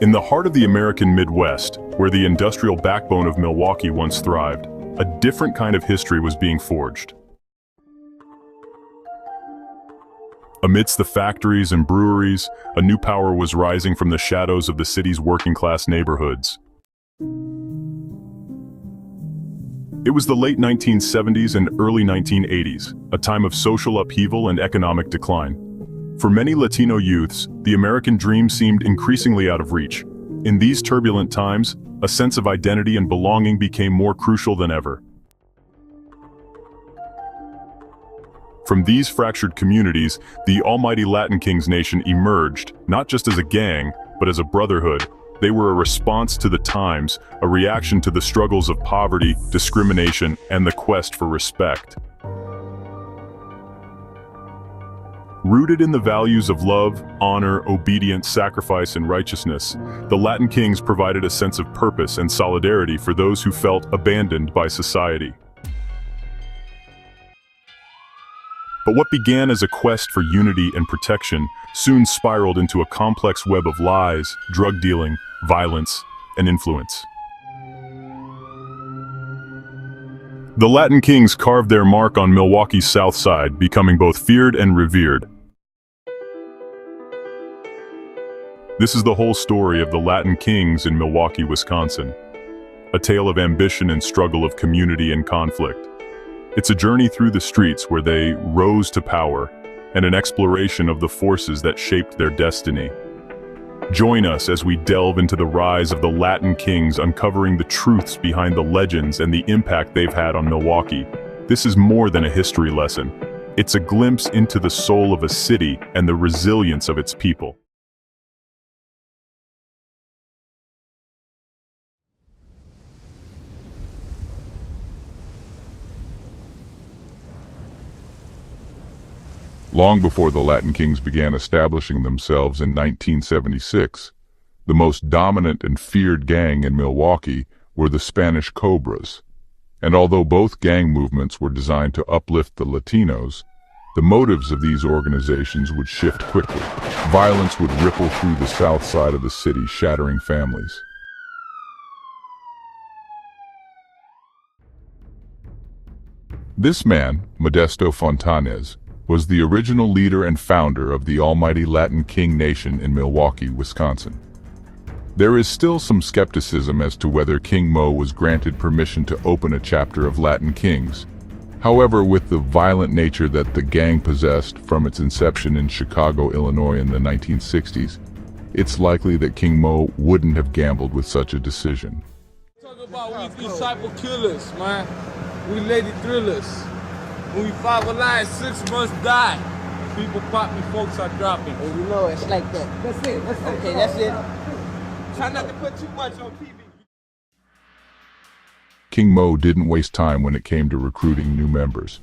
In the heart of the American Midwest, where the industrial backbone of Milwaukee once thrived, a different kind of history was being forged. Amidst the factories and breweries, a new power was rising from the shadows of the city's working-class neighborhoods. It was the late 1970s and early 1980s, a time of social upheaval and economic decline. For many Latino youths, the American dream seemed increasingly out of reach. In these turbulent times, a sense of identity and belonging became more crucial than ever. From these fractured communities, the almighty Latin Kings nation emerged, not just as a gang, but as a brotherhood. They were a response to the times, a reaction to the struggles of poverty, discrimination, and the quest for respect. Rooted in the values of love, honor, obedience, sacrifice, and righteousness, the Latin Kings provided a sense of purpose and solidarity for those who felt abandoned by society. But what began as a quest for unity and protection soon spiraled into a complex web of lies, drug dealing, violence, and influence. The Latin Kings carved their mark on Milwaukee's South Side, becoming both feared and revered. This is the whole story of the Latin Kings in Milwaukee, Wisconsin. A tale of ambition and struggle, of community and conflict. It's a journey through the streets where they rose to power, and an exploration of the forces that shaped their destiny. Join us as we delve into the rise of the Latin Kings, uncovering the truths behind the legends and the impact they've had on Milwaukee. This is more than a history lesson. It's a glimpse into the soul of a city and the resilience of its people. Long before the Latin Kings began establishing themselves in 1976, the most dominant and feared gang in Milwaukee were the Spanish Cobras. And although both gang movements were designed to uplift the Latinos, the motives of these organizations would shift quickly. Violence would ripple through the south side of the city, shattering families. This man, Modesto Fontanes, was the original leader and founder of the almighty Latin King nation in Milwaukee, Wisconsin. There is still some skepticism as to whether King Mo was granted permission to open a chapter of Latin Kings. However, with the violent nature that the gang possessed from its inception in Chicago, Illinois in the 1960s, it's likely that King Mo wouldn't have gambled with such a decision. Talk about we disciple killers, man. We lady thrillers. When we 5 alive, 6 months die. People pop me, folks are dropping. And you know it's like that. That's it. Okay, that's it. Try not to put too much on TV. King Mo didn't waste time when it came to recruiting new members.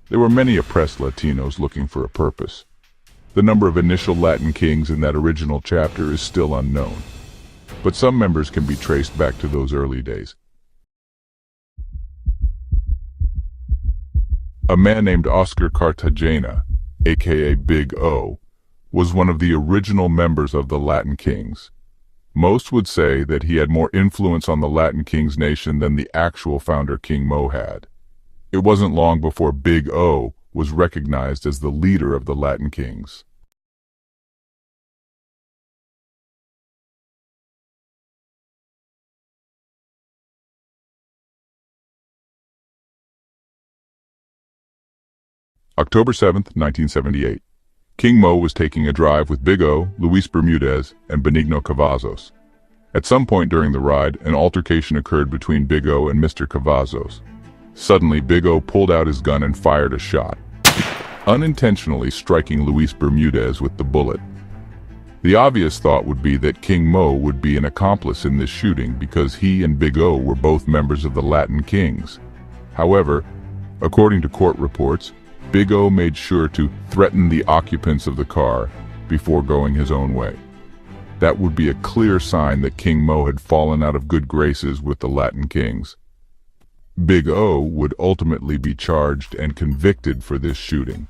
There were many oppressed Latinos looking for a purpose. The number of initial Latin Kings in that original chapter is still unknown, but some members can be traced back to those early days. A man named Oscar Cartagena, aka Big O, was one of the original members of the Latin Kings. Most would say that he had more influence on the Latin Kings nation than the actual founder King Mo had. It wasn't long before Big O was recognized as the leader of the Latin Kings. October 7th, 1978. King Mo was taking a drive with Big O, Luis Bermudez, and Benigno Cavazos. At some point during the ride, an altercation occurred between Big O and Mr. Cavazos. Suddenly, Big O pulled out his gun and fired a shot, unintentionally striking Luis Bermudez with the bullet. The obvious thought would be that King Mo would be an accomplice in this shooting because he and Big O were both members of the Latin Kings. However, according to court reports, Big O made sure to threaten the occupants of the car before going his own way. That would be a clear sign that King Mo had fallen out of good graces with the Latin Kings. Big O would ultimately be charged and convicted for this shooting.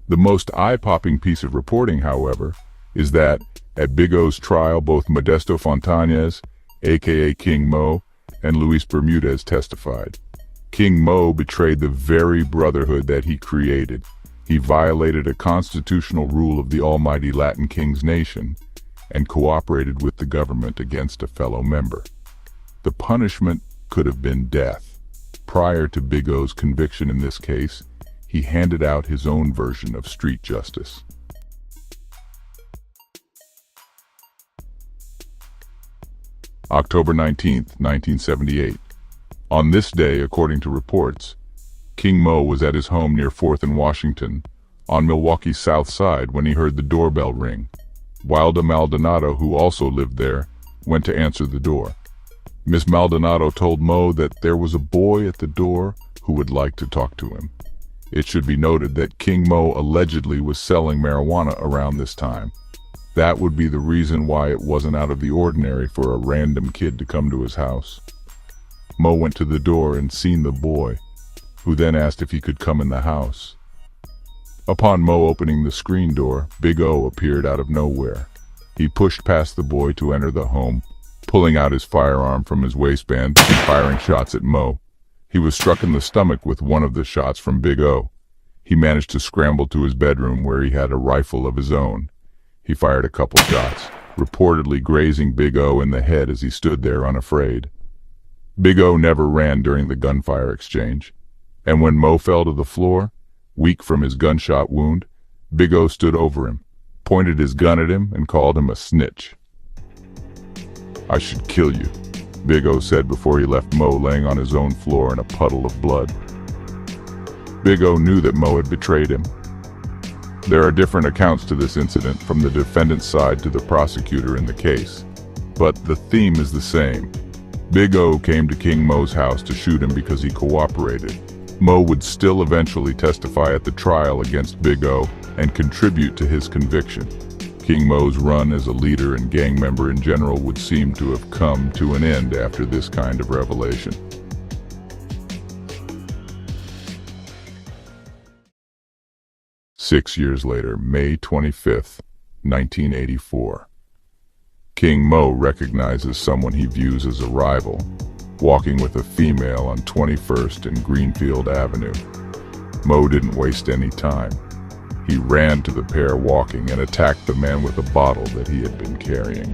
The most eye-popping piece of reporting, however, is that, at Big O's trial, both Modesto Fontanez, aka King Mo, and Luis Bermudez testified. King Mo betrayed the very brotherhood that he created. He violated a constitutional rule of the almighty Latin Kings nation and cooperated with the government against a fellow member. The punishment could have been death. Prior to Big O's conviction in this case, he handed out his own version of street justice. October 19, 1978. On this day, according to reports, King Mo was at his home near 4th and Washington, on Milwaukee's south side, when he heard the doorbell ring. Wilda Maldonado, who also lived there, went to answer the door. Miss Maldonado told Mo that there was a boy at the door who would like to talk to him. It should be noted that King Mo allegedly was selling marijuana around this time. That would be the reason why it wasn't out of the ordinary for a random kid to come to his house. Mo went to the door and seen the boy, who then asked if he could come in the house. Upon Mo opening the screen door, Big O appeared out of nowhere. He pushed past the boy to enter the home, pulling out his firearm from his waistband and firing shots at Mo. He was struck in the stomach with one of the shots from Big O. He managed to scramble to his bedroom where he had a rifle of his own. He fired a couple shots, reportedly grazing Big O in the head as he stood there unafraid. Big O never ran during the gunfire exchange, and when Mo fell to the floor, weak from his gunshot wound, Big O stood over him, pointed his gun at him, and called him a snitch. "I should kill you," Big O said before he left Mo laying on his own floor in a puddle of blood. Big O knew that Mo had betrayed him. There are different accounts to this incident from the defendant's side to the prosecutor in the case, but the theme is the same. Big O came to King Mo's house to shoot him because he cooperated. Mo would still eventually testify at the trial against Big O and contribute to his conviction. King Mo's run as a leader and gang member in general would seem to have come to an end after this kind of revelation. Six years later, May 25, 1984. King Mo recognizes someone he views as a rival, walking with a female on 21st and Greenfield Avenue. Mo didn't waste any time. He ran to the pair walking and attacked the man with a bottle that he had been carrying.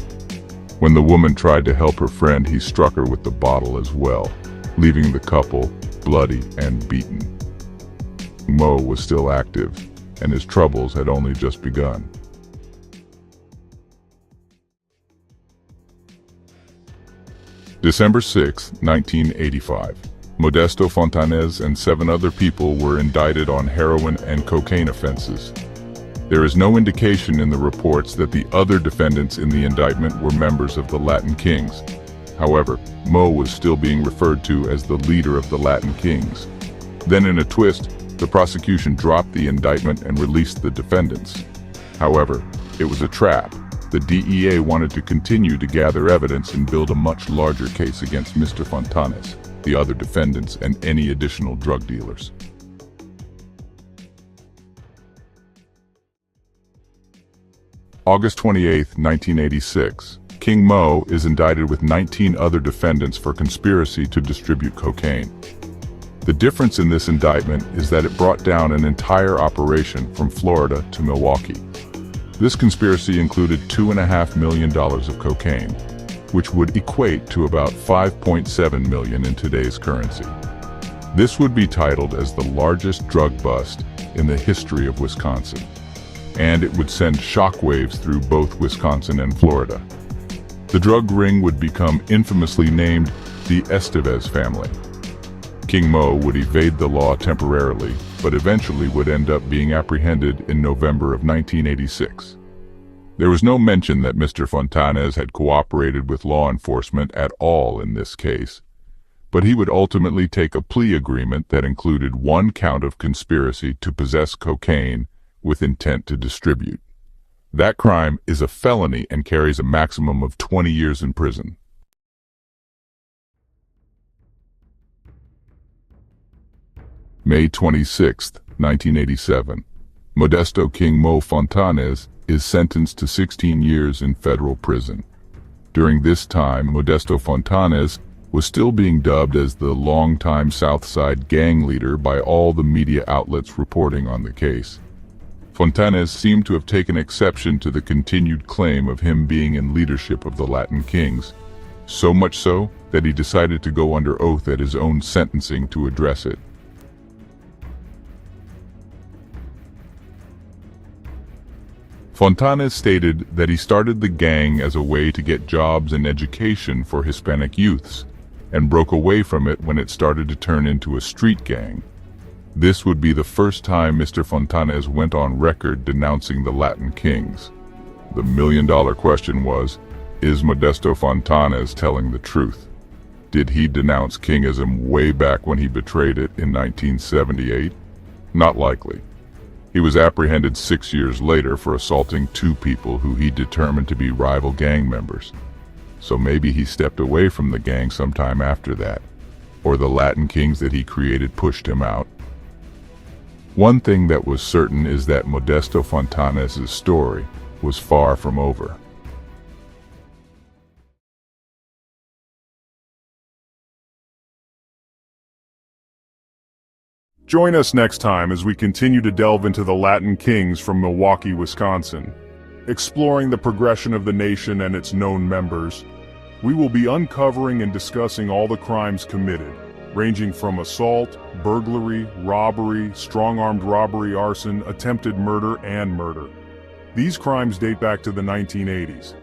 When the woman tried to help her friend, he struck her with the bottle as well, leaving the couple bloody and beaten. Mo was still active, and his troubles had only just begun. December 6, 1985. Modesto Fontanez and 7 other people were indicted on heroin and cocaine offenses. There is no indication in the reports that the other defendants in the indictment were members of the Latin Kings. However, Mo was still being referred to as the leader of the Latin Kings. Then in a twist, the prosecution dropped the indictment and released the defendants. However, it was a trap. The DEA wanted to continue to gather evidence and build a much larger case against Mr. Fontanez, the other defendants, and any additional drug dealers. August 28, 1986. King Mo is indicted with 19 other defendants for conspiracy to distribute cocaine. The difference in this indictment is that it brought down an entire operation from Florida to Milwaukee. This conspiracy included $2.5 million of cocaine, which would equate to about $5.7 million in today's currency. This would be titled as the largest drug bust in the history of Wisconsin, and it would send shockwaves through both Wisconsin and Florida. The drug ring would become infamously named the Estevez family. King Mo would evade the law temporarily, but eventually would end up being apprehended in November of 1986. There was no mention that Mr. Fontanez had cooperated with law enforcement at all in this case, but he would ultimately take a plea agreement that included 1 count of conspiracy to possess cocaine with intent to distribute. That crime is a felony and carries a maximum of 20 years in prison. May 26, 1987. Modesto King Mo Fontanez is sentenced to 16 years in federal prison. During this time, Modesto Fontanes was still being dubbed as the longtime Southside gang leader by all the media outlets reporting on the case. Fontanes seemed to have taken exception to the continued claim of him being in leadership of the Latin Kings, so much so that he decided to go under oath at his own sentencing to address it. Fontanes stated that he started the gang as a way to get jobs and education for Hispanic youths, and broke away from it when it started to turn into a street gang. This would be the first time Mr. Fontanes went on record denouncing the Latin Kings. The million-dollar question was, is Modesto Fontanes telling the truth? Did he denounce Kingism way back when he betrayed it in 1978? Not likely. He was apprehended 6 years later for assaulting 2 people who he determined to be rival gang members. So maybe he stepped away from the gang sometime after that, or the Latin Kings that he created pushed him out. One thing that was certain is that Modesto Fontanes' story was far from over. Join us next time as we continue to delve into the Latin Kings from Milwaukee, Wisconsin. Exploring the progression of the nation and its known members, we will be uncovering and discussing all the crimes committed, ranging from assault, burglary, robbery, strong-armed robbery, arson, attempted murder, and murder. These crimes date back to the 1980s.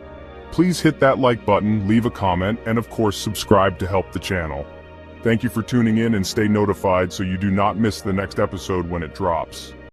Please hit that like button, leave a comment, and of course subscribe to help the channel. Thank you for tuning in and stay notified so you do not miss the next episode when it drops.